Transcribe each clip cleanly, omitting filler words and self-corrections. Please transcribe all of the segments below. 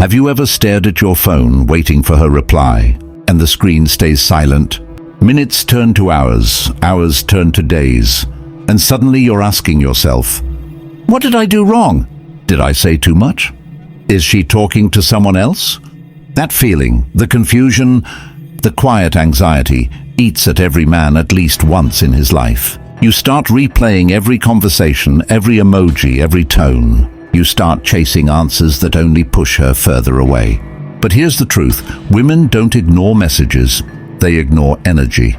Have you ever stared at your phone waiting for her reply, and the screen stays silent? Minutes turn to hours, hours turn to days, and suddenly you're asking yourself, what did I do wrong? Did I say too much? Is she talking to someone else? That feeling, the confusion, the quiet anxiety, eats at every man at least once in his life. You start replaying every conversation, every emoji, every tone. You start chasing answers that only push her further away. But here's the truth, women don't ignore messages, they ignore energy.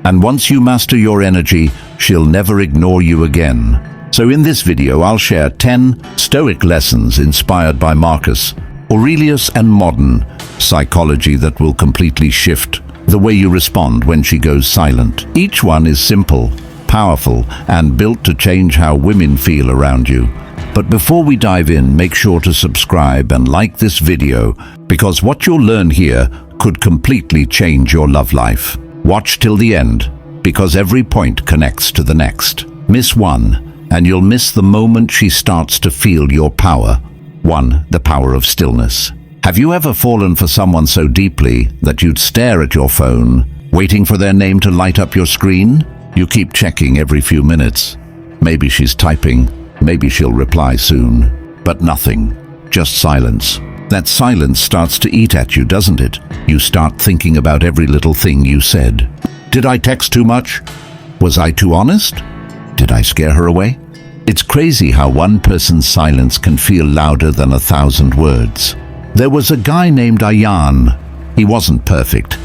And once you master your energy, she'll never ignore you again. So in this video, I'll share 10 Stoic lessons inspired by Marcus Aurelius and modern psychology that will completely shift the way you respond when she goes silent. Each one is simple, powerful, and built to change how women feel around you. But before we dive in, make sure to subscribe and like this video, because what you'll learn here could completely change your love life. Watch till the end, because every point connects to the next. Miss one, and you'll miss the moment she starts to feel your power. 1. The power of stillness. Have you ever fallen for someone so deeply that you'd stare at your phone, waiting for their name to light up your screen? You keep checking every few minutes. Maybe she's typing. Maybe she'll reply soon. But nothing. Just silence. That silence starts to eat at you, doesn't it? You start thinking about every little thing you said. Did I text too much? Was I too honest? Did I scare her away? It's crazy how one person's silence can feel louder than 1,000 words. There was a guy named Ayan. He wasn't perfect.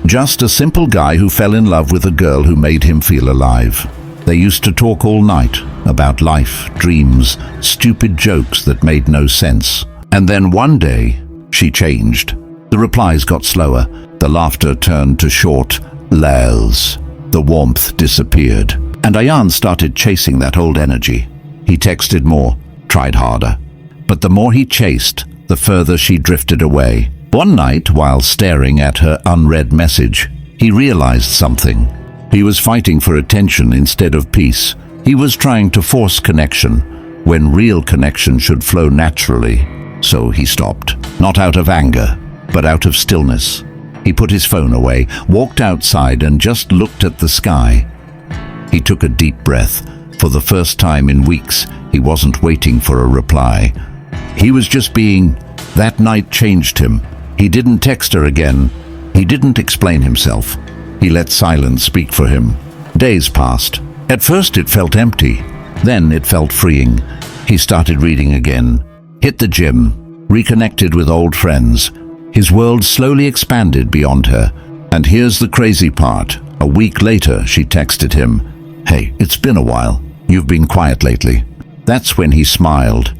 Just a simple guy who fell in love with a girl who made him feel alive. They used to talk all night about life, dreams, stupid jokes that made no sense. And then one day, she changed. The replies got slower. The laughter turned to short lulls. The warmth disappeared. And Ayan started chasing that old energy. He texted more, tried harder. But the more he chased, the further she drifted away. One night, while staring at her unread message, he realized something. He was fighting for attention instead of peace. He was trying to force connection, when real connection should flow naturally. So he stopped, not out of anger, but out of stillness. He put his phone away, walked outside, and just looked at the sky. He took a deep breath. For the first time in weeks, he wasn't waiting for a reply. He was just being. That night changed him. He didn't text her again. He didn't explain himself. He let silence speak for him. Days passed. At first it felt empty. Then it felt freeing. He started reading again, hit the gym, reconnected with old friends. His world slowly expanded beyond her. And here's the crazy part. A week later, she texted him, "Hey, it's been a while. You've been quiet lately." That's when he smiled.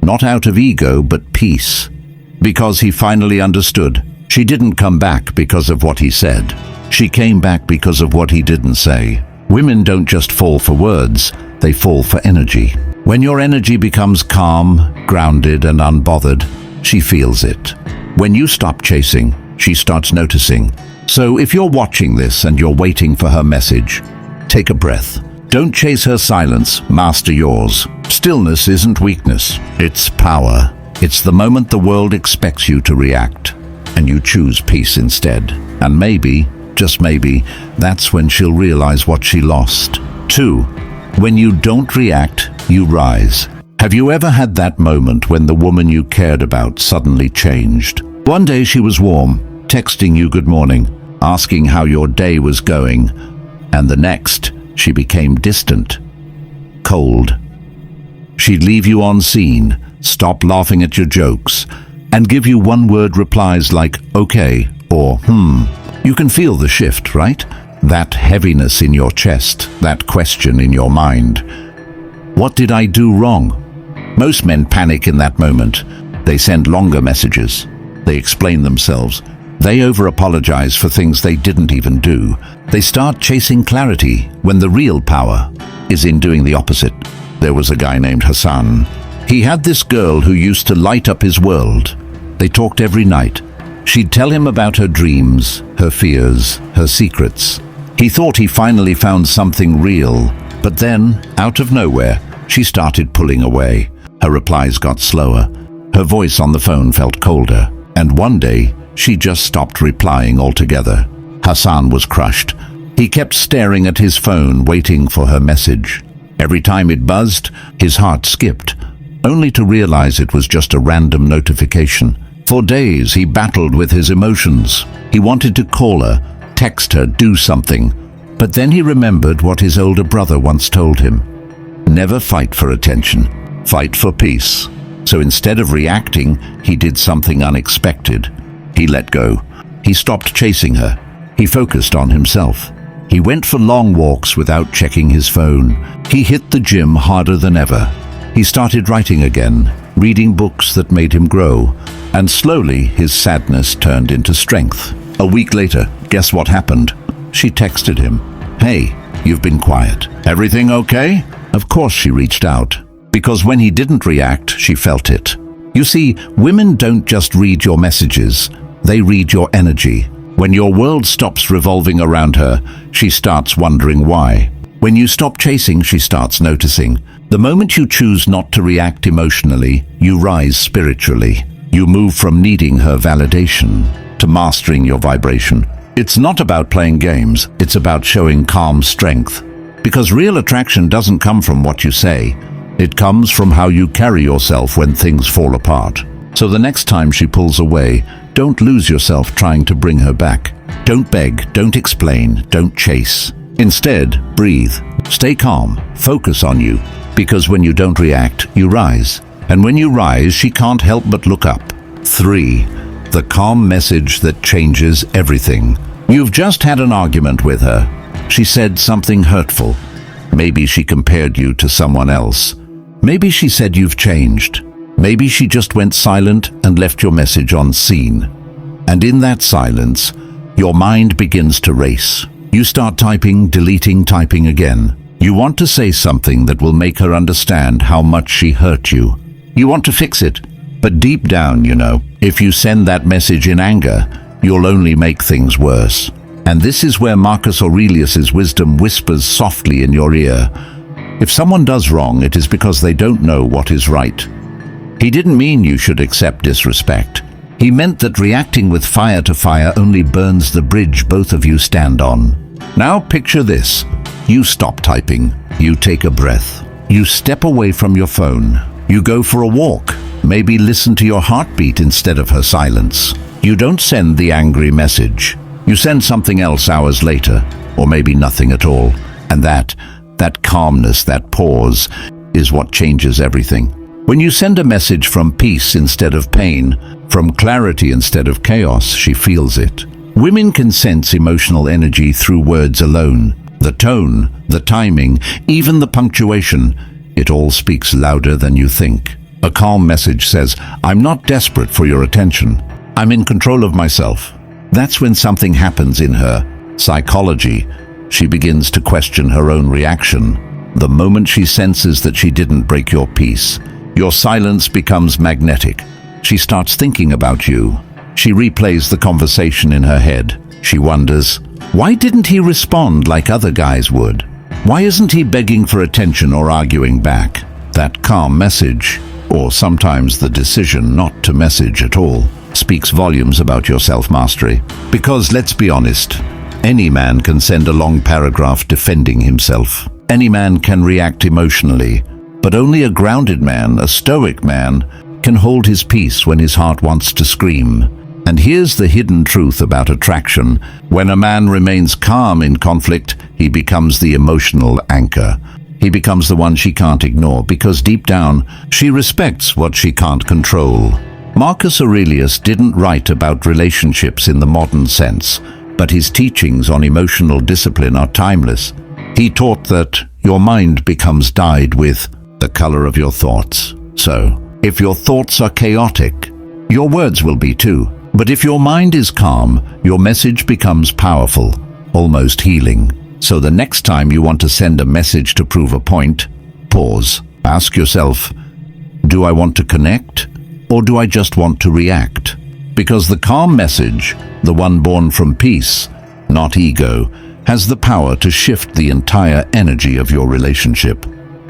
Not out of ego, but peace. Because he finally understood. She didn't come back because of what he said. She came back because of what he didn't say. Women don't just fall for words, they fall for energy. When your energy becomes calm, grounded, and unbothered, she feels it. When you stop chasing, she starts noticing. So if you're watching this and you're waiting for her message, take a breath. Don't chase her silence, master yours. Stillness isn't weakness, it's power. It's the moment the world expects you to react, and you choose peace instead. And maybe, just maybe, that's when she'll realize what she lost. 2. When you don't react, you rise. Have you ever had that moment when the woman you cared about suddenly changed? One day she was warm, texting you good morning, asking how your day was going, and the next, she became distant, cold. She'd leave you on scene, stop laughing at your jokes, and give you one-word replies like, okay, or You can feel the shift, right? That heaviness in your chest, that question in your mind. What did I do wrong? Most men panic in that moment. They send longer messages. They explain themselves. They over-apologize for things they didn't even do. They start chasing clarity when the real power is in doing the opposite. There was a guy named Hassan. He had this girl who used to light up his world. They talked every night. She'd tell him about her dreams, her fears, her secrets. He thought he finally found something real, but then, out of nowhere, she started pulling away. Her replies got slower. Her voice on the phone felt colder, and one day she just stopped replying altogether. Hassan was crushed. He kept staring at his phone, waiting for her message. Every time it buzzed, his heart skipped, only to realize it was just a random notification. For days he battled with his emotions. He wanted to call her, text her, do something. But then he remembered what his older brother once told him. Never fight for attention, fight for peace. So instead of reacting, he did something unexpected. He let go. He stopped chasing her. He focused on himself. He went for long walks without checking his phone. He hit the gym harder than ever. He started writing again, reading books that made him grow, and slowly his sadness turned into strength. A week later, guess what happened? She texted him, "Hey, you've been quiet. Everything okay?" Of course she reached out, because when he didn't react, she felt it. You see, women don't just read your messages, they read your energy. When your world stops revolving around her, she starts wondering why. When you stop chasing, she starts noticing. The moment you choose not to react emotionally, you rise spiritually. You move from needing her validation to mastering your vibration. It's not about playing games, it's about showing calm strength. Because real attraction doesn't come from what you say. It comes from how you carry yourself when things fall apart. So the next time she pulls away, don't lose yourself trying to bring her back. Don't beg, don't explain, don't chase. Instead, breathe. Stay calm, focus on you. Because when you don't react, you rise. And when you rise, she can't help but look up. 3. The calm message that changes everything. You've just had an argument with her. She said something hurtful. Maybe she compared you to someone else. Maybe she said you've changed. Maybe she just went silent and left your message unseen. And in that silence, your mind begins to race. You start typing, deleting, typing again. You want to say something that will make her understand how much she hurt you. You want to fix it, but deep down, you know, if you send that message in anger, you'll only make things worse. And this is where Marcus Aurelius's wisdom whispers softly in your ear. If someone does wrong, it is because they don't know what is right. He didn't mean you should accept disrespect. He meant that reacting with fire to fire only burns the bridge both of you stand on. Now picture this. You stop typing. You take a breath. You step away from your phone. You go for a walk. Maybe listen to your heartbeat instead of her silence. You don't send the angry message. You send something else hours later, or maybe nothing at all. And that calmness, that pause, is what changes everything. When you send a message from peace instead of pain, from clarity instead of chaos, she feels it. Women can sense emotional energy through words alone. The tone, the timing, even the punctuation, it all speaks louder than you think. A calm message says, "I'm not desperate for your attention. I'm in control of myself." That's when something happens in her psychology. She begins to question her own reaction. The moment she senses that she didn't break your peace, your silence becomes magnetic. She starts thinking about you. She replays the conversation in her head. She wonders, why didn't he respond like other guys would? Why isn't he begging for attention or arguing back? That calm message, or sometimes the decision not to message at all, speaks volumes about your self-mastery. Because let's be honest, any man can send a long paragraph defending himself. Any man can react emotionally, but only a grounded man, a stoic man, can hold his peace when his heart wants to scream. And here's the hidden truth about attraction. When a man remains calm in conflict, he becomes the emotional anchor. He becomes the one she can't ignore, because deep down, she respects what she can't control. Marcus Aurelius didn't write about relationships in the modern sense, but his teachings on emotional discipline are timeless. He taught that your mind becomes dyed with the color of your thoughts. So, if your thoughts are chaotic, your words will be too. But if your mind is calm, your message becomes powerful, almost healing. So the next time you want to send a message to prove a point, pause. Ask yourself, do I want to connect, or do I just want to react? Because the calm message, the one born from peace, not ego, has the power to shift the entire energy of your relationship.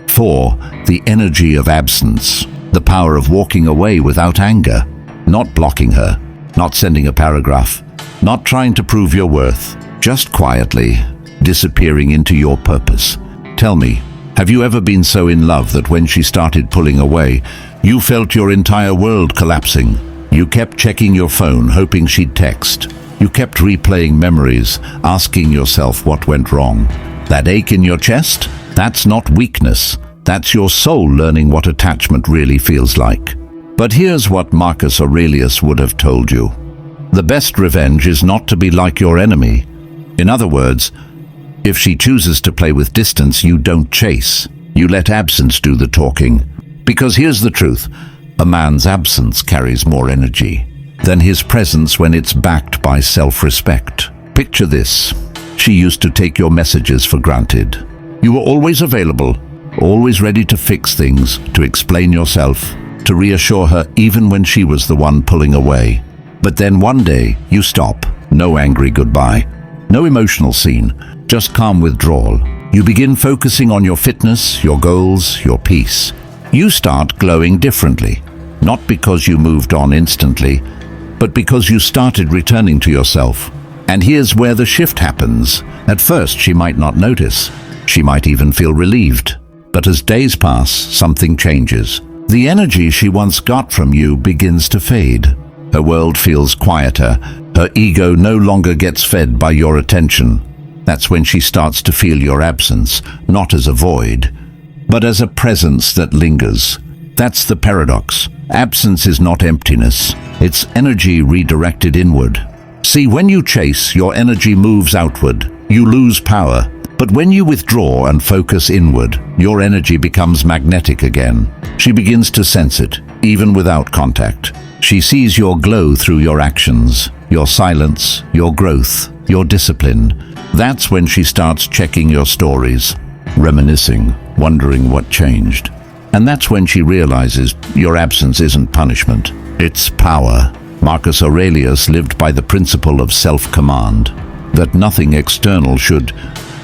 4. The energy of absence. The power of walking away without anger, not blocking her, not sending a paragraph, not trying to prove your worth, just quietly disappearing into your purpose. Tell me, have you ever been so in love that when she started pulling away, you felt your entire world collapsing? You kept checking your phone, hoping she'd text. You kept replaying memories, asking yourself what went wrong. That ache in your chest? That's not weakness. That's your soul learning what attachment really feels like. But here's what Marcus Aurelius would have told you. The best revenge is not to be like your enemy. In other words, if she chooses to play with distance, you don't chase. You let absence do the talking. Because here's the truth, a man's absence carries more energy than his presence when it's backed by self-respect. Picture this. She used to take your messages for granted. You were always available, always ready to fix things, to explain yourself, to reassure her even when she was the one pulling away. But then one day, you stop. No angry goodbye. No emotional scene. Just calm withdrawal. You begin focusing on your fitness, your goals, your peace. You start glowing differently. Not because you moved on instantly, but because you started returning to yourself. And here's where the shift happens. At first, she might not notice. She might even feel relieved. But as days pass, something changes. The energy she once got from you begins to fade. Her world feels quieter. Her ego no longer gets fed by your attention. That's when she starts to feel your absence, not as a void, but as a presence that lingers. That's the paradox. Absence is not emptiness. It's energy redirected inward. See, when you chase, your energy moves outward. You lose power. But when you withdraw and focus inward, your energy becomes magnetic again. She begins to sense it, even without contact. She sees your glow through your actions, your silence, your growth, your discipline. That's when she starts checking your stories, reminiscing, wondering what changed. And that's when she realizes your absence isn't punishment, it's power. Marcus Aurelius lived by the principle of self-command, that nothing external should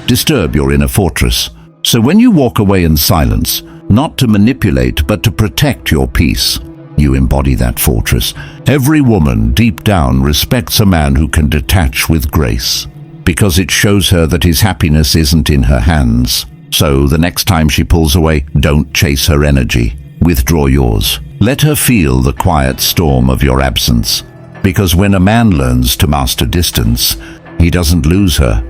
disturb your inner fortress. So when you walk away in silence, not to manipulate but to protect your peace, you embody that fortress. Every woman deep down respects a man who can detach with grace, because it shows her that his happiness isn't in her hands. So the next time she pulls away, don't chase her energy. Withdraw yours. Let her feel the quiet storm of your absence. Because when a man learns to master distance, he doesn't lose her.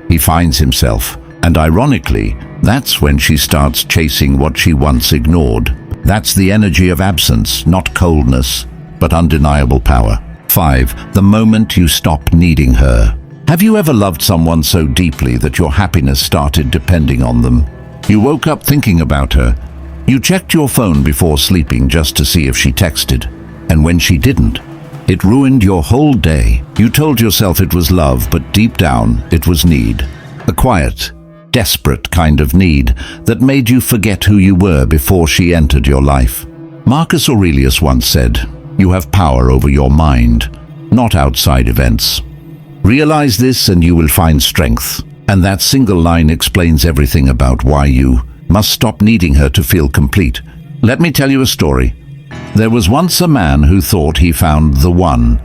He finds himself. And ironically, that's when she starts chasing what she once ignored. That's the energy of absence, not coldness, but undeniable power. 5. The moment you stop needing her. Have you ever loved someone so deeply that your happiness started depending on them? You woke up thinking about her. You checked your phone before sleeping just to see if she texted. And when she didn't, it ruined your whole day. You told yourself it was love, but deep down, it was need. A quiet, desperate kind of need that made you forget who you were before she entered your life. Marcus Aurelius once said, "You have power over your mind, not outside events." Realize this and you will find strength. And that single line explains everything about why you must stop needing her to feel complete. Let me tell you a story. There was once a man who thought he found the one.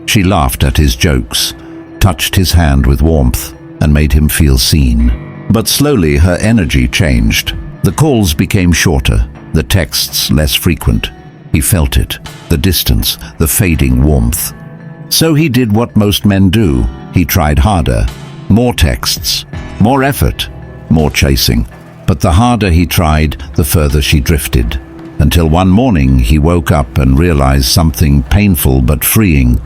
She laughed at his jokes, touched his hand with warmth, and made him feel seen. But slowly her energy changed. The calls became shorter, the texts less frequent. He felt it, the distance, the fading warmth. So he did what most men do. He tried harder. More texts, more effort, more chasing. But the harder he tried, the further she drifted. Until one morning he woke up and realized something painful but freeing.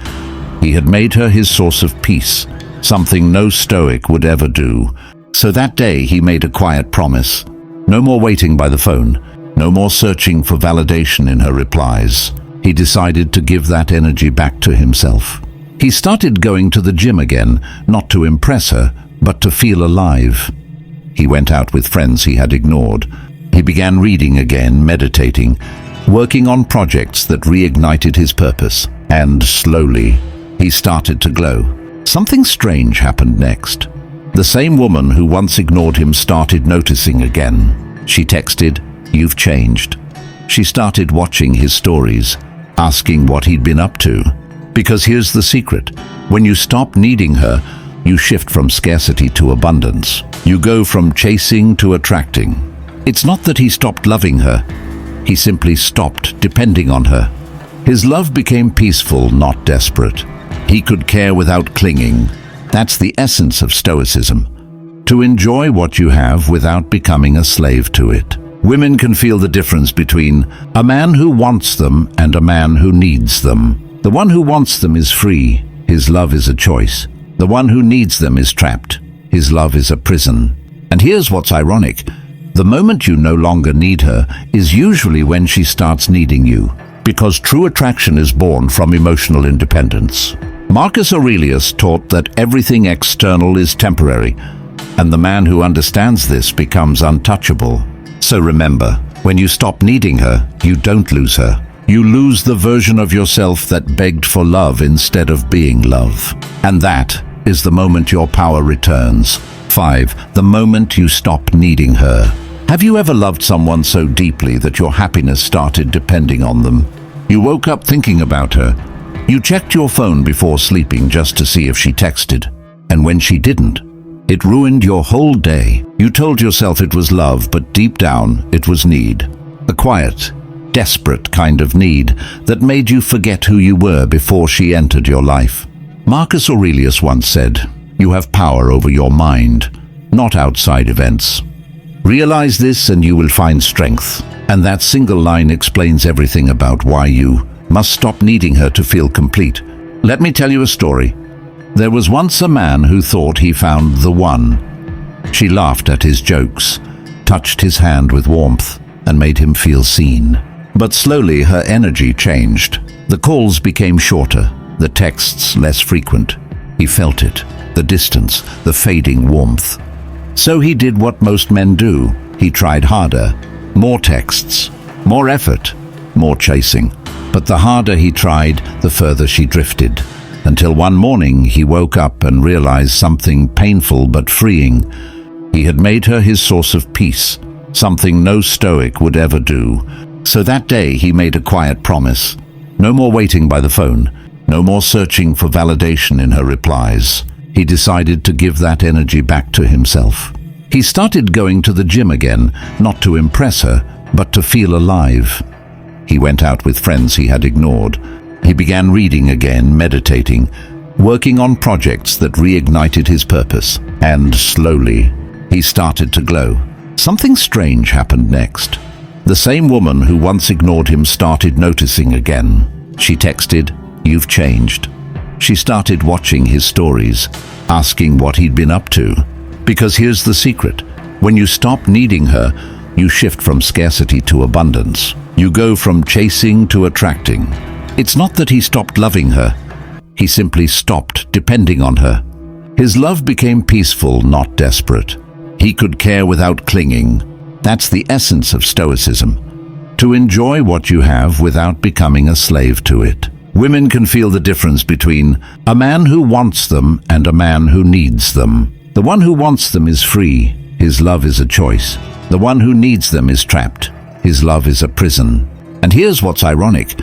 He had made her his source of peace, something no Stoic would ever do. So that day he made a quiet promise. No more waiting by the phone, no more searching for validation in her replies. He decided to give that energy back to himself. He started going to the gym again, not to impress her, but to feel alive. He went out with friends he had ignored. He began reading again, meditating, working on projects that reignited his purpose. And slowly, he started to glow. Something strange happened next. The same woman who once ignored him started noticing again. She texted, "You've changed." She started watching his stories, asking what he'd been up to. Because here's the secret. When you stop needing her, you shift from scarcity to abundance. You go from chasing to attracting. It's not that he stopped loving her. He simply stopped depending on her. His love became peaceful, not desperate. He could care without clinging. That's the essence of Stoicism. To enjoy what you have without becoming a slave to it. Women can feel the difference between a man who wants them and a man who needs them. The one who wants them is free. His love is a choice. The one who needs them is trapped. His love is a prison. And here's what's ironic. The moment you no longer need her is usually when she starts needing you. Because true attraction is born from emotional independence. Marcus Aurelius taught that everything external is temporary, and the man who understands this becomes untouchable. So remember, when you stop needing her, you don't lose her. You lose the version of yourself that begged for love instead of being love. And that is the moment your power returns. 5. The moment you stop needing her. Have you ever loved someone so deeply that your happiness started depending on them? You woke up thinking about her. You checked your phone before sleeping just to see if she texted. And when she didn't, it ruined your whole day. You told yourself it was love, but deep down, it was need. A quiet, desperate kind of need that made you forget who you were before she entered your life. Marcus Aurelius once said, "You have power over your mind, not outside events." Realize this and you will find strength. And that single line explains everything about why you must stop needing her to feel complete. Let me tell you a story. There was once a man who thought he found the one. She laughed at his jokes, touched his hand with warmth, and made him feel seen. But slowly her energy changed. The calls became shorter, the texts less frequent. He felt it, the distance, the fading warmth. So he did what most men do. He tried harder. More texts, more effort, more chasing. But the harder he tried, the further she drifted. Until one morning he woke up and realized something painful but freeing. He had made her his source of peace, something no Stoic would ever do. So that day he made a quiet promise. No more waiting by the phone, no more searching for validation in her replies. He decided to give that energy back to himself. He started going to the gym again, not to impress her, but to feel alive. He went out with friends he had ignored. He began reading again, meditating, working on projects that reignited his purpose. And slowly, he started to glow. Something strange happened next. The same woman who once ignored him started noticing again. She texted, "You've changed." She started watching his stories, asking what he'd been up to. Because here's the secret. When you stop needing her, you shift from scarcity to abundance. You go from chasing to attracting. It's not that he stopped loving her. He simply stopped depending on her. His love became peaceful, not desperate. He could care without clinging. That's the essence of Stoicism. To enjoy what you have without becoming a slave to it. Women can feel the difference between a man who wants them and a man who needs them. The one who wants them is free. His love is a choice. The one who needs them is trapped. His love is a prison. And here's what's ironic.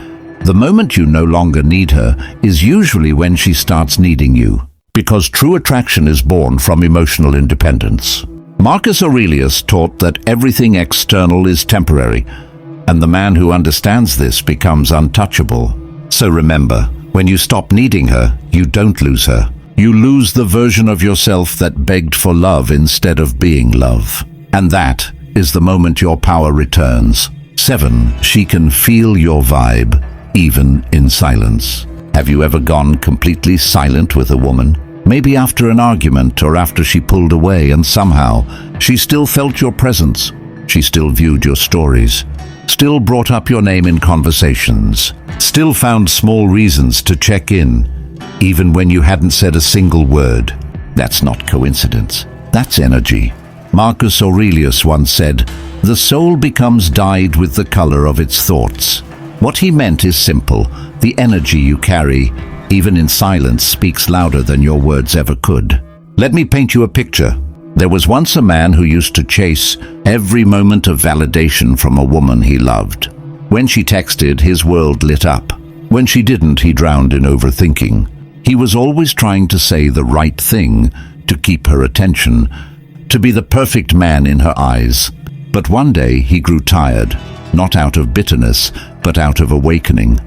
The moment you no longer need her is usually when she starts needing you. Because true attraction is born from emotional independence. Marcus Aurelius taught that everything external is temporary, and the man who understands this becomes untouchable. So remember, when you stop needing her, you don't lose her. You lose the version of yourself that begged for love instead of being love. And that is the moment your power returns. 7. She can feel your vibe, even in silence. Have you ever gone completely silent with a woman? Maybe after an argument or after she pulled away, and somehow she still felt your presence. She still viewed your stories, still brought up your name in conversations, still found small reasons to check in, even when you hadn't said a single word. That's not coincidence. That's energy. Marcus Aurelius once said, "The soul becomes dyed with the color of its thoughts." What he meant is simple. The energy you carry, even in silence, speaks louder than your words ever could. Let me paint you a picture. There was once a man who used to chase every moment of validation from a woman he loved. When she texted, his world lit up. When she didn't, he drowned in overthinking. He was always trying to say the right thing, to keep her attention, to be the perfect man in her eyes. But one day he grew tired, not out of bitterness, but out of awakening.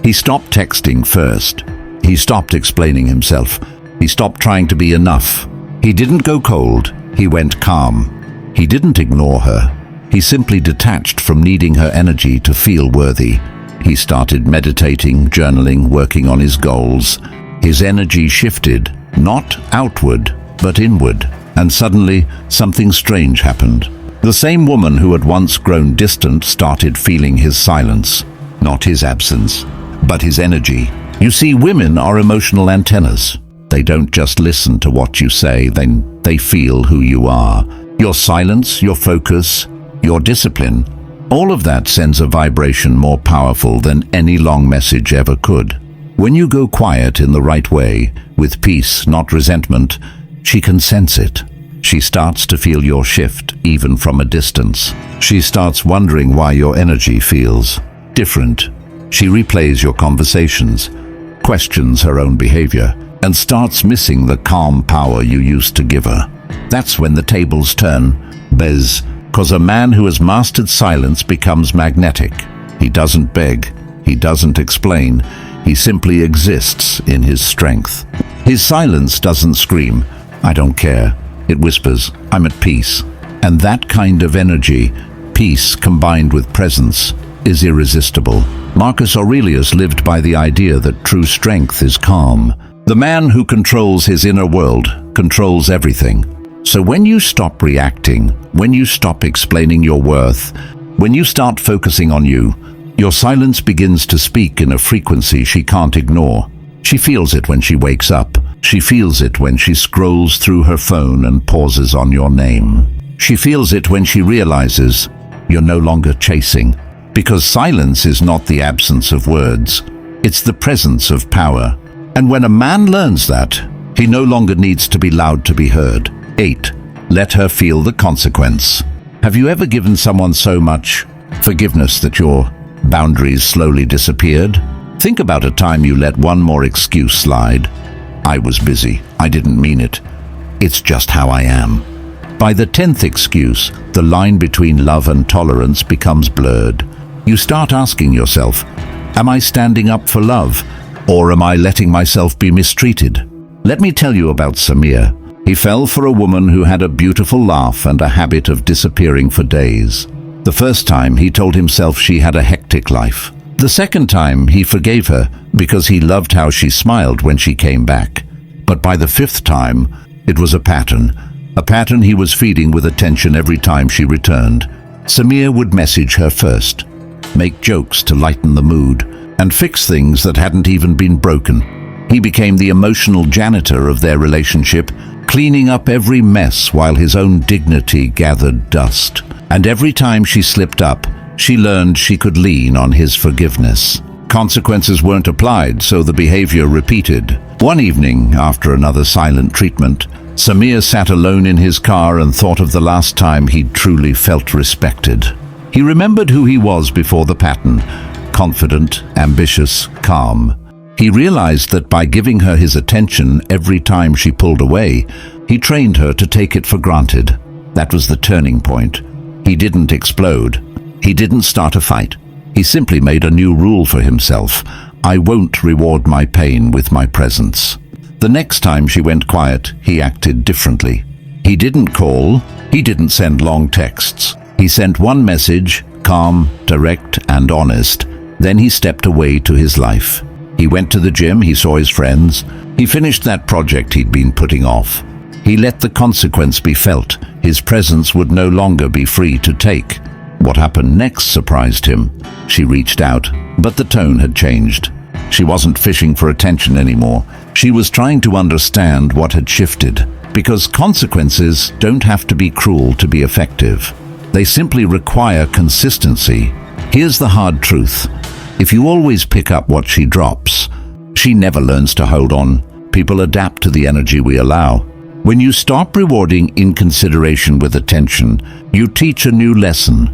He stopped texting first. He stopped explaining himself. He stopped trying to be enough. He didn't go cold, he went calm. He didn't ignore her. He simply detached from needing her energy to feel worthy. He started meditating, journaling, working on his goals. His energy shifted, not outward, but inward. And suddenly, something strange happened. The same woman who had once grown distant started feeling his silence, not his absence, but his energy. You see, women are emotional antennas. They don't just listen to what you say, then they feel who you are. Your silence, your focus, your discipline, all of that sends a vibration more powerful than any long message ever could. When you go quiet in the right way, with peace, not resentment, she can sense it. She starts to feel your shift, even from a distance. She starts wondering why your energy feels different. She replays your conversations, questions her own behavior, and starts missing the calm power you used to give her. That's when the tables turn, because a man who has mastered silence becomes magnetic. He doesn't beg, he doesn't explain, he simply exists in his strength. His silence doesn't scream, "I don't care." It whispers, "I'm at peace." And that kind of energy, peace combined with presence, is irresistible. Marcus Aurelius lived by the idea that true strength is calm. The man who controls his inner world controls everything. So when you stop reacting, when you stop explaining your worth, when you start focusing on you, your silence begins to speak in a frequency she can't ignore. She feels it when she wakes up. She feels it when she scrolls through her phone and pauses on your name. She feels it when she realizes you're no longer chasing. Because silence is not the absence of words, it's the presence of power. And when a man learns that, he no longer needs to be loud to be heard. 8. Let her feel the consequence. Have you ever given someone so much forgiveness that your boundaries slowly disappeared? Think about a time you let one more excuse slide. "I was busy. I didn't mean it. It's just how I am." By the 10th excuse, the line between love and tolerance becomes blurred. You start asking yourself, am I standing up for love, or am I letting myself be mistreated? Let me tell you about Samir. He fell for a woman who had a beautiful laugh and a habit of disappearing for days. The first time, he told himself she had a hectic life. The second time, he forgave her because he loved how she smiled when she came back. But by the 5th time, it was a pattern he was feeding with attention every time she returned. Samir would message her first, make jokes to lighten the mood, and fix things that hadn't even been broken. He became the emotional janitor of their relationship, cleaning up every mess while his own dignity gathered dust. And every time she slipped up, she learned she could lean on his forgiveness. Consequences weren't applied, so the behavior repeated. One evening, after another silent treatment, Samir sat alone in his car and thought of the last time he'd truly felt respected. He remembered who he was before the pattern: confident, ambitious, calm. He realized that by giving her his attention every time she pulled away, he trained her to take it for granted. That was the turning point. He didn't explode. He didn't start a fight. He simply made a new rule for himself: I won't reward my pain with my presence. The next time she went quiet, he acted differently. He didn't call. He didn't send long texts. He sent one message, calm, direct, and honest. Then he stepped away to his life. He went to the gym, he saw his friends. He finished that project he'd been putting off. He let the consequence be felt. His presence would no longer be free to take. What happened next surprised him. She reached out, but the tone had changed. She wasn't fishing for attention anymore. She was trying to understand what had shifted. Because consequences don't have to be cruel to be effective. They simply require consistency. Here's the hard truth. If you always pick up what she drops, she never learns to hold on. People adapt to the energy we allow. When you stop rewarding inconsideration with attention, you teach a new lesson.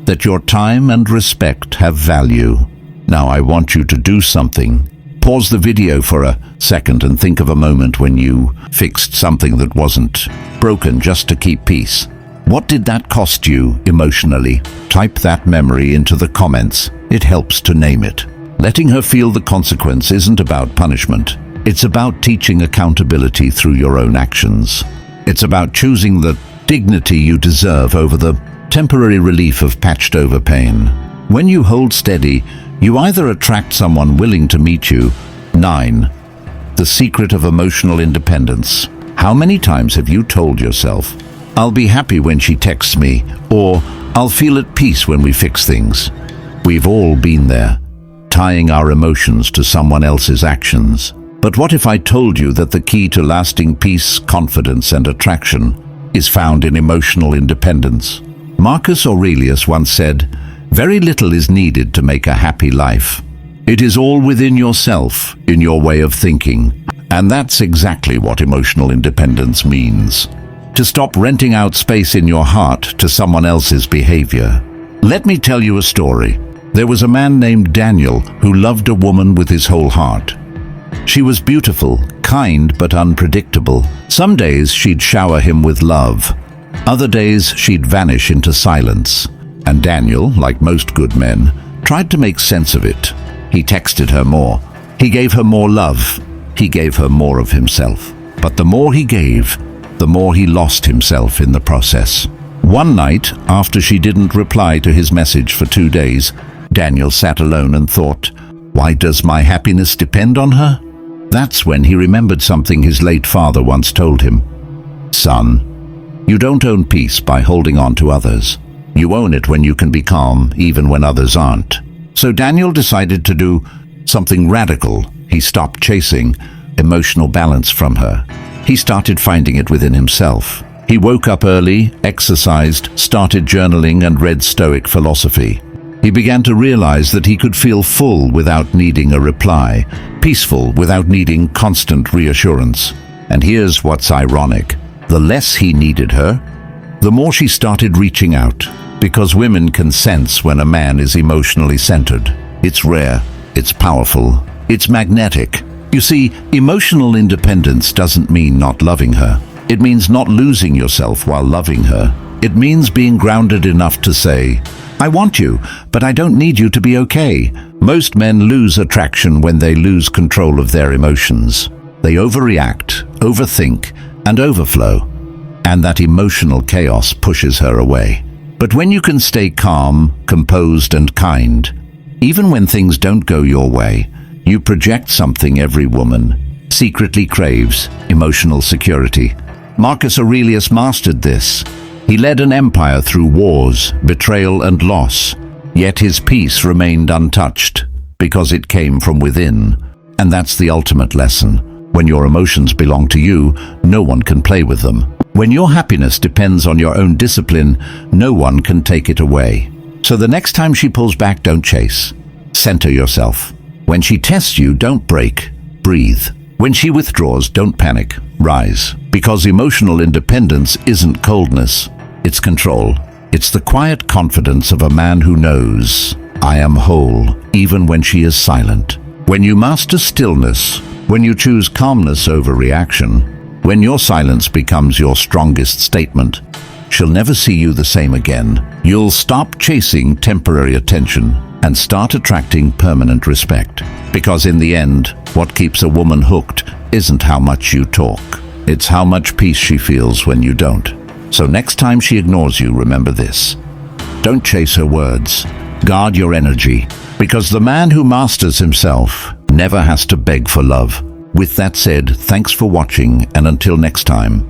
that your time and respect have value. Now I want you to do something. Pause the video for a second and think of a moment when you fixed something that wasn't broken just to keep peace. What did that cost you emotionally? Type that memory into the comments. It helps to name it. Letting her feel the consequence isn't about punishment. It's about teaching accountability through your own actions. It's about choosing the dignity you deserve over the temporary relief of patched-over pain. When you hold steady, you either attract someone willing to meet you. 9. The secret of emotional independence. How many times have you told yourself, "I'll be happy when she texts me," or "I'll feel at peace when we fix things"? We've all been there, tying our emotions to someone else's actions. But what if I told you that the key to lasting peace, confidence, and attraction is found in emotional independence? Marcus Aurelius once said, "Very little is needed to make a happy life. It is all within yourself, in your way of thinking." And that's exactly what emotional independence means. To stop renting out space in your heart to someone else's behavior. Let me tell you a story. There was a man named Daniel who loved a woman with his whole heart. She was beautiful, kind, but unpredictable. Some days she'd shower him with love. Other days she'd vanish into silence. And Daniel, like most good men, tried to make sense of it. He texted her more. He gave her more love. He gave her more of himself. But the more he gave, the more he lost himself in the process. One night, after she didn't reply to his message for 2 days, Daniel sat alone and thought, "Why does my happiness depend on her?" That's when he remembered something his late father once told him. "Son, you don't own peace by holding on to others. You own it when you can be calm, even when others aren't." So Daniel decided to do something radical. He stopped chasing emotional balance from her. He started finding it within himself. He woke up early, exercised, started journaling, and read Stoic philosophy. He began to realize that he could feel full without needing a reply, peaceful without needing constant reassurance. And here's what's ironic. The less he needed her, the more she started reaching out. Because women can sense when a man is emotionally centered. It's rare, it's powerful, it's magnetic. You see, emotional independence doesn't mean not loving her. It means not losing yourself while loving her. It means being grounded enough to say, "I want you, but I don't need you to be okay." Most men lose attraction when they lose control of their emotions. They overreact, overthink, and overflow. And that emotional chaos pushes her away. But when you can stay calm, composed, and kind, even when things don't go your way, you project something every woman secretly craves: emotional security. Marcus Aurelius mastered this. He led an empire through wars, betrayal, and loss, yet his peace remained untouched because it came from within. And that's the ultimate lesson. When your emotions belong to you, no one can play with them. When your happiness depends on your own discipline, no one can take it away. So the next time she pulls back, don't chase. Center yourself. When she tests you, don't break. Breathe. When she withdraws, don't panic. Rise. Because emotional independence isn't coldness, it's control. It's the quiet confidence of a man who knows, "I am whole," even when she is silent. When you master stillness, when you choose calmness over reaction, when your silence becomes your strongest statement, she'll never see you the same again. You'll stop chasing temporary attention and start attracting permanent respect. Because in the end, what keeps a woman hooked isn't how much you talk. It's how much peace she feels when you don't. So next time she ignores you, remember this. Don't chase her words. Guard your energy. Because the man who masters himself never has to beg for love. With that said, thanks for watching, and until next time.